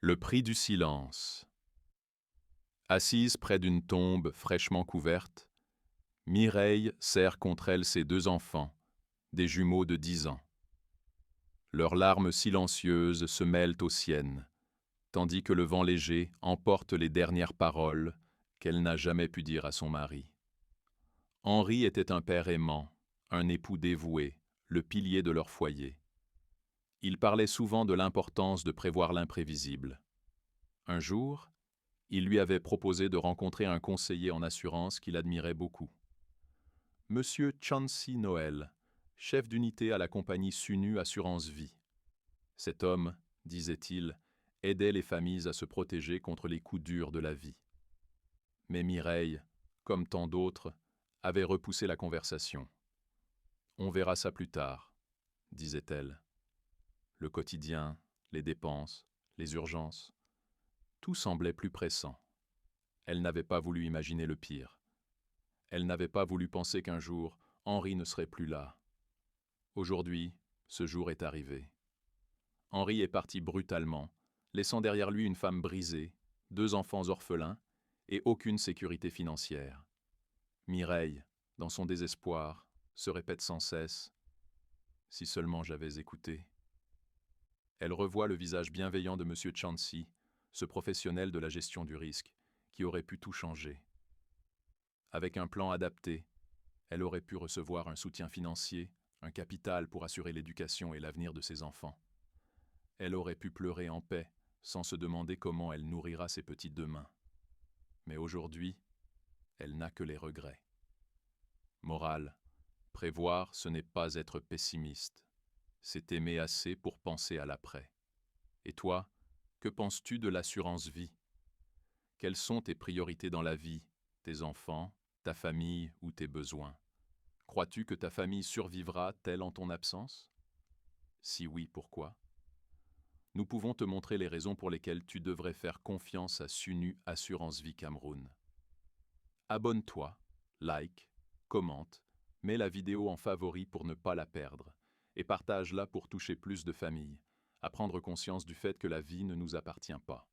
Le prix du silence. Assise près d'une tombe fraîchement couverte, Mireille serre contre elle ses deux enfants, des jumeaux de 10 ans. Leurs larmes silencieuses se mêlent aux siennes, tandis que le vent léger emporte les dernières paroles qu'elle n'a jamais pu dire à son mari. Henri était un père aimant, un époux dévoué, le pilier de leur foyer. Il parlait souvent de l'importance de prévoir l'imprévisible. Un jour, il lui avait proposé de rencontrer un conseiller en assurance qu'il admirait beaucoup. Monsieur Chauncey Noël, chef d'unité à la compagnie SUNU Assurance Vie. Cet homme, disait-il, aidait les familles à se protéger contre les coups durs de la vie. Mais Mireille, comme tant d'autres, avait repoussé la conversation. « On verra ça plus tard », disait-elle. Le quotidien, les dépenses, les urgences, tout semblait plus pressant. Elle n'avait pas voulu imaginer le pire. Elle n'avait pas voulu penser qu'un jour, Henri ne serait plus là. Aujourd'hui, ce jour est arrivé. Henri est parti brutalement, laissant derrière lui une femme brisée, 2 enfants orphelins et aucune sécurité financière. Mireille, dans son désespoir, se répète sans cesse « Si seulement j'avais écouté ». Elle revoit le visage bienveillant de M. Chauncey, ce professionnel de la gestion du risque, qui aurait pu tout changer. Avec un plan adapté, elle aurait pu recevoir un soutien financier, un capital pour assurer l'éducation et l'avenir de ses enfants. Elle aurait pu pleurer en paix, sans se demander comment elle nourrira ses petits demain. Mais aujourd'hui, elle n'a que les regrets. Morale, prévoir, ce n'est pas être pessimiste. C'est aimer assez pour penser à l'après. Et toi, que penses-tu de l'assurance vie? Quelles sont tes priorités dans la vie, tes enfants, ta famille ou tes besoins? Crois-tu que ta famille survivra telle en ton absence? Si oui, pourquoi? Nous pouvons te montrer les raisons pour lesquelles tu devrais faire confiance à SUNU Assurance Vie Cameroun. Abonne-toi, like, commente, mets la vidéo en favori pour ne pas la perdre et partage-la pour toucher plus de familles, à prendre conscience du fait que la vie ne nous appartient pas.